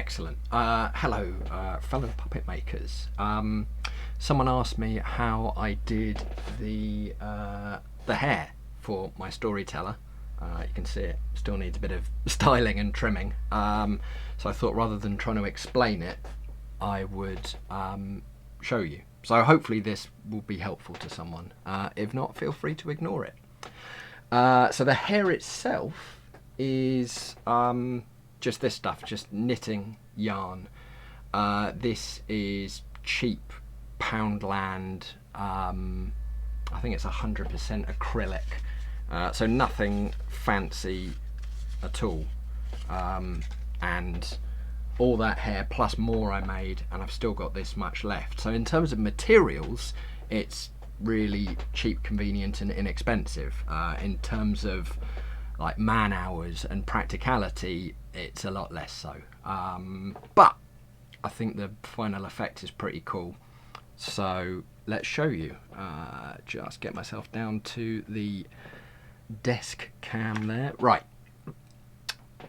Excellent. Hello, fellow puppet makers. Someone asked me how I did the hair for my storyteller. You can see it still needs a bit of styling and trimming. So I thought rather than trying to explain it, I would show you. So hopefully this will be helpful to someone. If not, feel free to ignore it. So the hair itself is just this stuff, just knitting yarn. This is cheap Poundland, I think it's 100% acrylic, so nothing fancy at all. And all that hair plus more I made, and I've still got this much left. So in terms of materials, it's really cheap, convenient and inexpensive. In terms of like man hours and practicality, it's a lot less so. But I think the final effect is pretty cool. So let's show you. Just get myself down to the desk cam there. Right.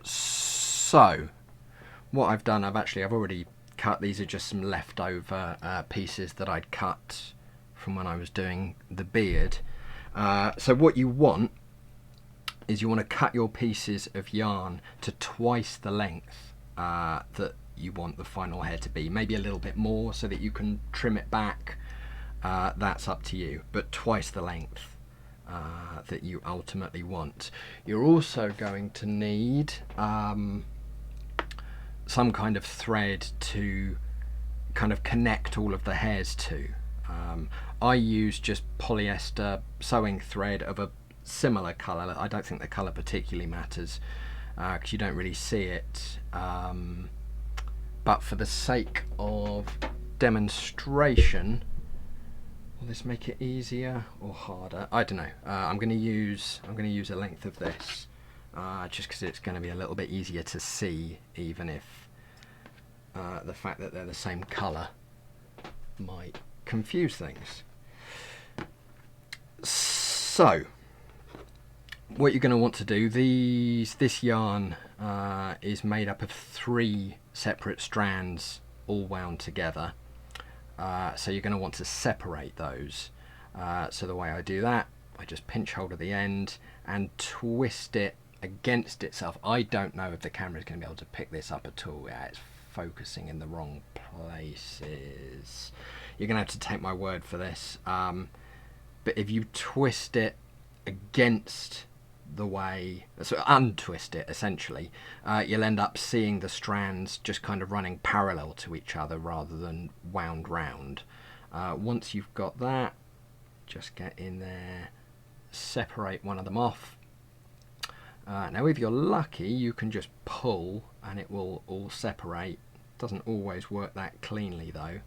So what I've done, I've already cut. These are just some leftover pieces that I'd cut from when I was doing the beard. So what you want is you want to cut your pieces of yarn to twice the length that you want the final hair to be. Maybe a little bit more so that you can trim it back. That's up to you, but twice the length that you ultimately want. You're also going to need some kind of thread to kind of connect all of the hairs to. I use just polyester sewing thread of a similar colour. I don't think the colour particularly matters because you don't really see it, but for the sake of demonstration, will this make it easier or harder? I don't know. I'm going to use a length of this just because it's going to be a little bit easier to see, even if the fact that they're the same colour might confuse things. So what you're going to want to do, this yarn is made up of 3 separate strands all wound together, so you're going to want to separate those. So the way I do that, I just pinch hold of the end and twist it against itself. I don't know if the camera is going to be able to pick this up at all. Yeah, it's focusing in the wrong places. You're going to have to take my word for this, but if you twist it against the way, so untwist it essentially, you'll end up seeing the strands just kind of running parallel to each other rather than wound round. Once you've got that, just get in there, separate one of them off. Now if you're lucky, you can just pull and it will all separate. Doesn't always work that cleanly though.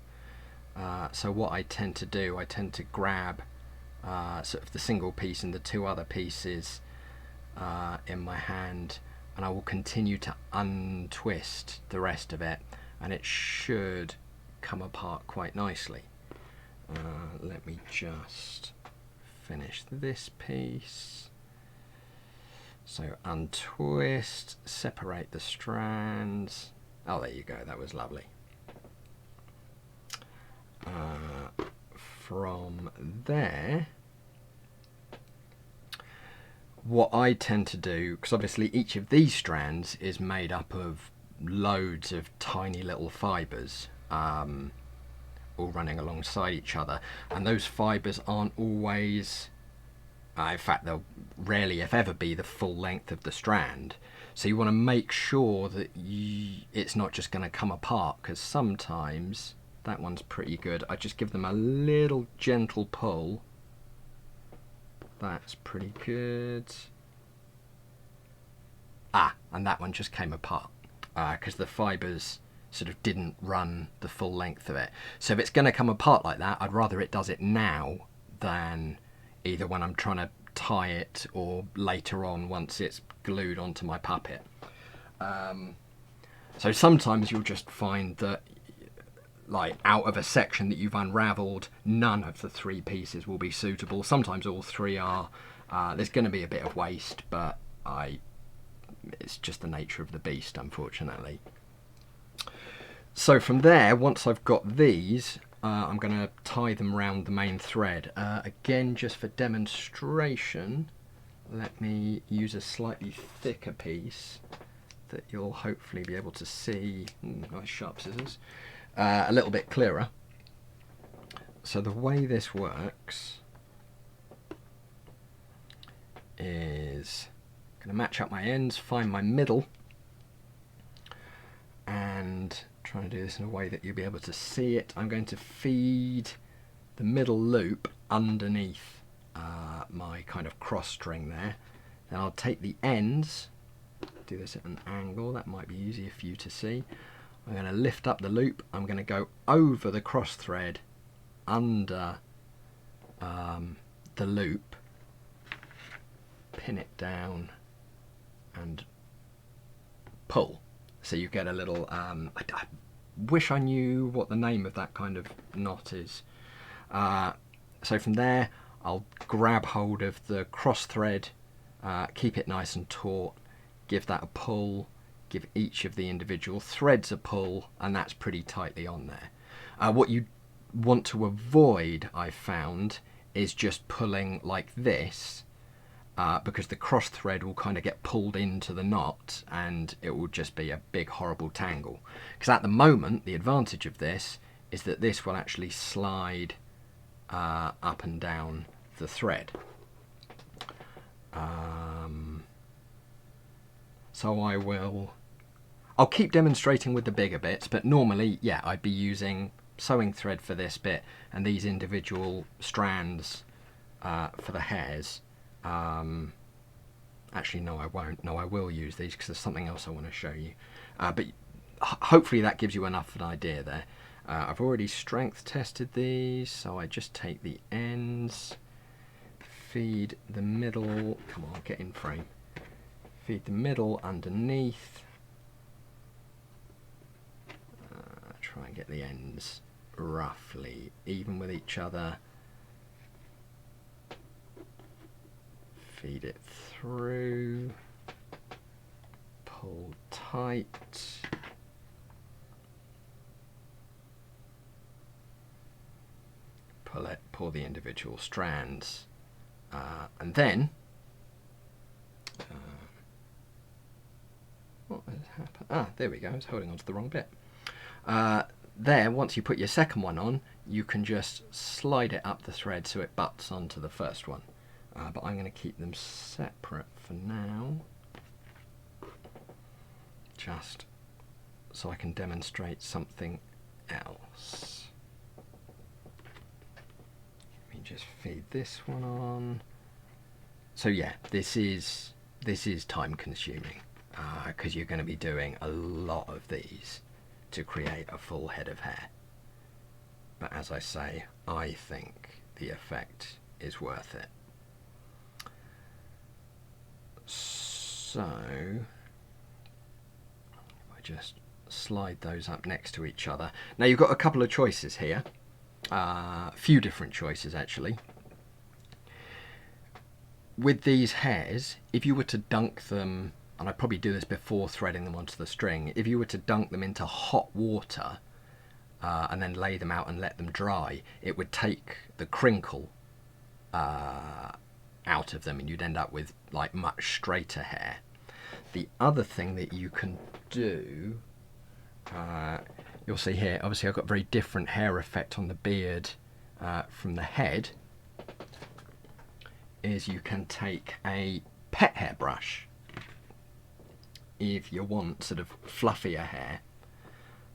So what I tend to do, I tend to grab sort of the single piece and the 2 other pieces in my hand, and I will continue to untwist the rest of it, and it should come apart quite nicely. Let me just finish this piece. So untwist, separate the strands. Oh, there you go, that was lovely. From there, what I tend to do, because obviously each of these strands is made up of loads of tiny little fibres, all running alongside each other, and those fibres aren't always, in fact they'll rarely if ever be the full length of the strand. So you want to make sure that it's not just going to come apart, because sometimes, that one's pretty good, I just give them a little gentle pull. That's pretty good. And that one just came apart because the fibres sort of didn't run the full length of it. So if it's going to come apart like that, I'd rather it does it now than either when I'm trying to tie it or later on once it's glued onto my puppet. So sometimes you'll just find that, like, out of a section that you've unravelled, none of the 3 pieces will be suitable. Sometimes all 3 are. There's going to be a bit of waste, but it's just the nature of the beast, unfortunately. So from there, once I've got these, I'm going to tie them round the main thread. Again, just for demonstration, let me use a slightly thicker piece that you'll hopefully be able to see. Nice sharp scissors. A little bit clearer. So the way this works is I'm going to match up my ends, find my middle, and trying to do this in a way that you'll be able to see it. I'm going to feed the middle loop underneath my kind of cross string there. Then I'll take the ends, do this at an angle, that might be easier for you to see. I'm going to lift up the loop, I'm going to go over the cross thread under the loop, pin it down and pull. So you get a little, I wish I knew what the name of that kind of knot is. So from there, I'll grab hold of the cross thread, keep it nice and taut, give that a pull, give each of the individual threads a pull, and that's pretty tightly on there. What you want to avoid, I've found, is just pulling like this, because the cross thread will kind of get pulled into the knot and it will just be a big horrible tangle. Because at the moment, the advantage of this is that this will actually slide up and down the thread. So I'll keep demonstrating with the bigger bits, but normally, yeah, I'd be using sewing thread for this bit and these individual strands for the hairs. Actually, no, I won't. No, I will use these because there's something else I want to show you. But hopefully that gives you enough of an idea there. I've already strength tested these, so I just take the ends, feed the middle, come on, get in frame, feed the middle underneath, try and get the ends roughly even with each other, feed it through, pull tight, pull the individual strands, and then what has happened? There we go, I was holding on to the wrong bit. There, once you put your second one on, you can just slide it up the thread so it butts onto the first one. But I'm going to keep them separate for now, just so I can demonstrate something else. Let me just feed this one on. So yeah, this is time consuming because you're going to be doing a lot of these to create a full head of hair. But as I say, I think the effect is worth it. So I just slide those up next to each other. Now you've got a couple of choices here, a few different choices actually. With these hairs, if you were to dunk them, and I'd probably do this before threading them onto the string, if you were to dunk them into hot water and then lay them out and let them dry, it would take the crinkle out of them and you'd end up with like much straighter hair. The other thing that you can do, you'll see here, obviously I've got a very different hair effect on the beard from the head, is you can take a pet hair brush if you want sort of fluffier hair,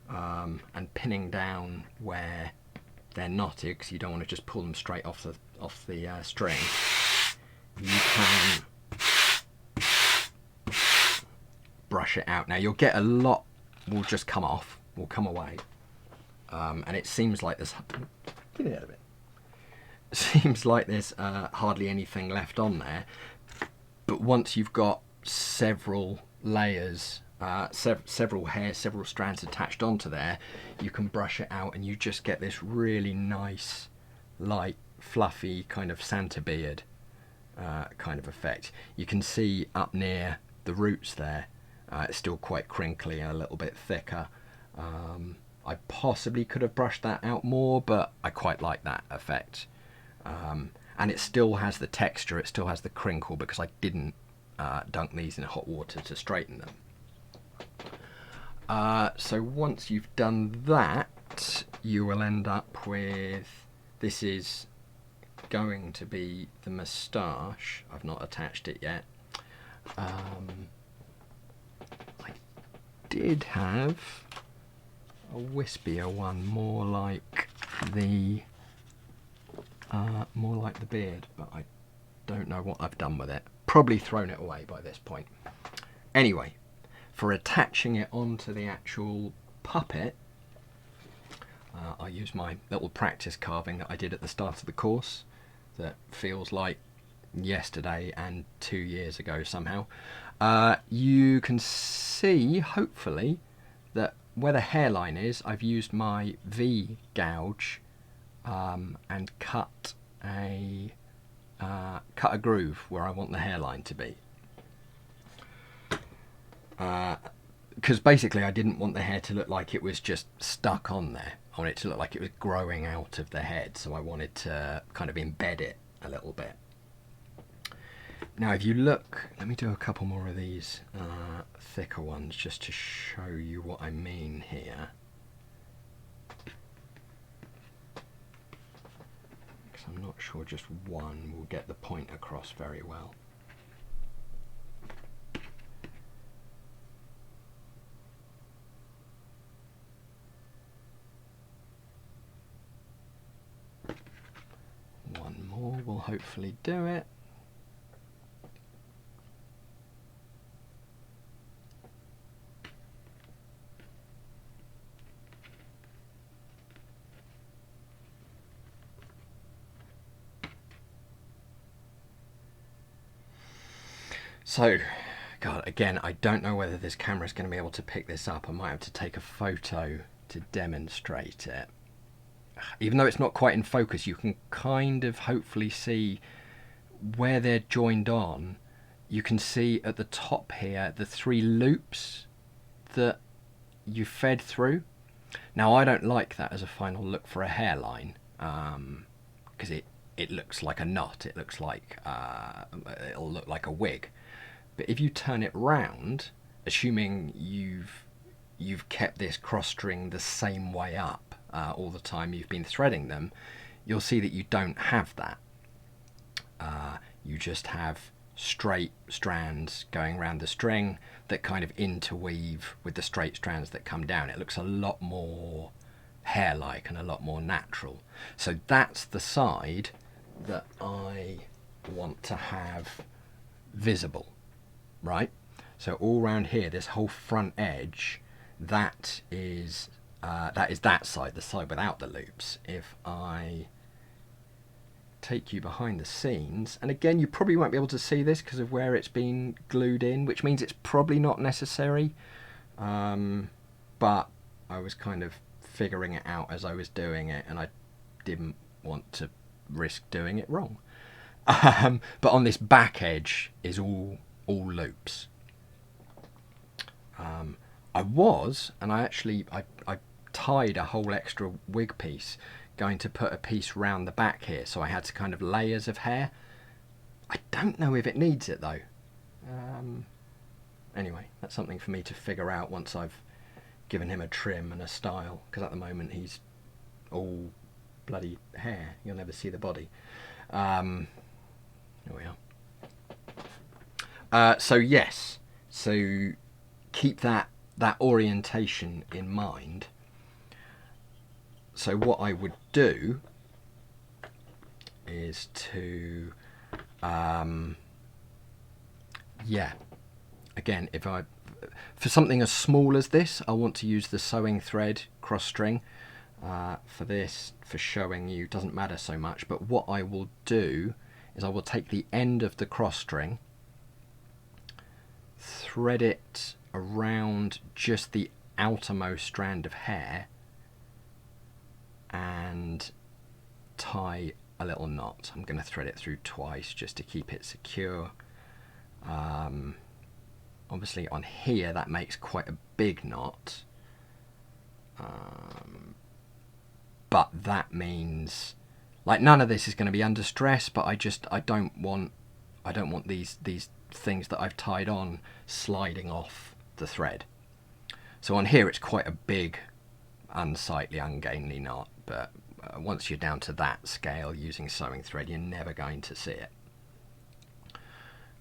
and pinning down where they're knotted because you don't want to just pull them straight off the string. You can brush it out. Now you'll get a lot will just come off, will come away, and it seems like there's get it out of it. Seems like there's hardly anything left on there, but once you've got several layers, several hairs, several strands attached onto there, you can brush it out and you just get this really nice, light, fluffy kind of Santa beard kind of effect. You can see up near the roots there, it's still quite crinkly and a little bit thicker, I possibly could have brushed that out more, but I quite like that effect. And it still has the texture, it still has the crinkle, because I didn't dunk these in hot water to straighten them. So once you've done that, you will end up with, this is going to be the moustache. I've not attached it yet. I did have a wispier one, more like the beard, but I don't know what I've done with it. Probably thrown it away by this point. Anyway, for attaching it onto the actual puppet, I use my little practice carving that I did at the start of the course that feels like yesterday and 2 years ago somehow. You can see, hopefully, that where the hairline is, I've used my V gouge and cut a groove where I want the hairline to be. Because basically I didn't want the hair to look like it was just stuck on there. I wanted it to look like it was growing out of the head, so I wanted to kind of embed it a little bit. Now if you look, let me do a couple more of these thicker ones just to show you what I mean here. Because I'm not sure just one will get the point across very well. One more will hopefully do it. So, God, again, I don't know whether this camera is going to be able to pick this up. I might have to take a photo to demonstrate it. Even though it's not quite in focus, you can kind of hopefully see where they're joined on. You can see at the top here the 3 loops that you fed through. Now I don't like that as a final look for a hairline, because it looks like a knot. It looks like it'll look like a wig. But if you turn it round, assuming you've kept this cross string the same way up all the time you've been threading them, you'll see that you don't have that. You just have straight strands going around the string that kind of interweave with the straight strands that come down. It looks a lot more hair-like and a lot more natural. So that's the side that I want to have visible, right? So all around here, this whole front edge, that is that side, the side without the loops. If I take you behind the scenes, and again, you probably won't be able to see this because of where it's been glued in, which means it's probably not necessary, but I was kind of figuring it out as I was doing it, and I didn't want to risk doing it wrong. But on this back edge is all loops. I tied a whole extra wig piece, going to put a piece round the back here, so I had to kind of layers of hair. I don't know if it needs it though. Anyway, that's something for me to figure out once I've given him a trim and a style, because at the moment he's all bloody hair. You'll never see the body. Here we are. So yes, so keep that orientation in mind. So what I would do is to again, for something as small as this, I want to use the sewing thread cross string. For this, for showing you, doesn't matter so much, but what I will do is I will take the end of the cross string, thread it around just the outermost strand of hair, and tie a little knot. I'm going to thread it through twice just to keep it secure. Obviously on here that makes quite a big knot, But that means, like, none of this is going to be under stress, but I don't want these things that I've tied on sliding off the thread. So on here it's quite a big, unsightly, ungainly knot, but once you're down to that scale using sewing thread, you're never going to see it.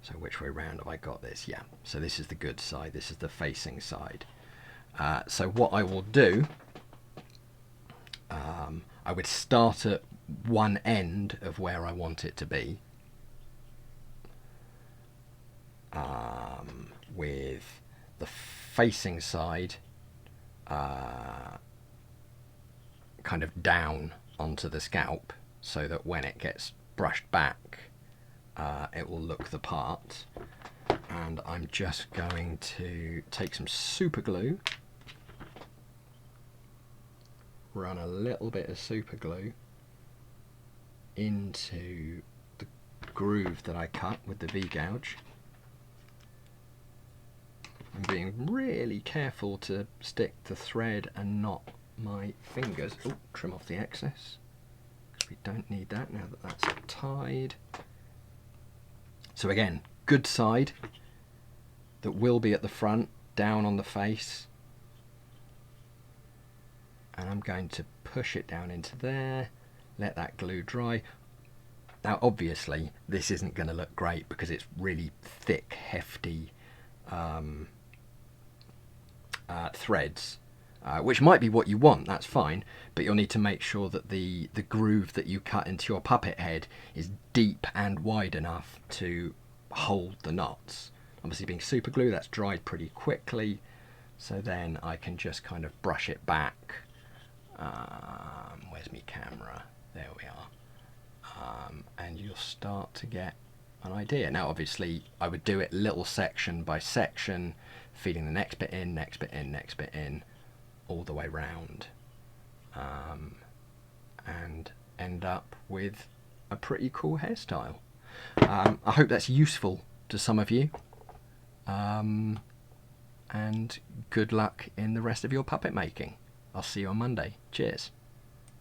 So which way round have I got this? Yeah, so this is the good side, this is the facing side. So what I will do, I would start at one end of where I want it to be, with the facing side kind of down onto the scalp, so that when it gets brushed back, it will look the part. And I'm just going to take some super glue, run a little bit of super glue into the groove that I cut with the V-gouge. I'm being really careful to stick the thread and not my fingers. Oh, trim off the excess, because we don't need that now that that's tied. So again, good side that will be at the front, down on the face. And I'm going to push it down into there, let that glue dry. Now obviously this isn't going to look great because it's really thick, hefty threads, which might be what you want, that's fine, but you'll need to make sure that the groove that you cut into your puppet head is deep and wide enough to hold the knots. Obviously being super glue, that's dried pretty quickly, so then I can just kind of brush it back. Where's my camera? There we are. And you'll start to get an idea. Now obviously I would do it little section by section, feeding the next bit in, next bit in, next bit in, all the way round, and end up with a pretty cool hairstyle. I hope that's useful to some of you, and good luck in the rest of your puppet making. I'll see you on Monday. Cheers.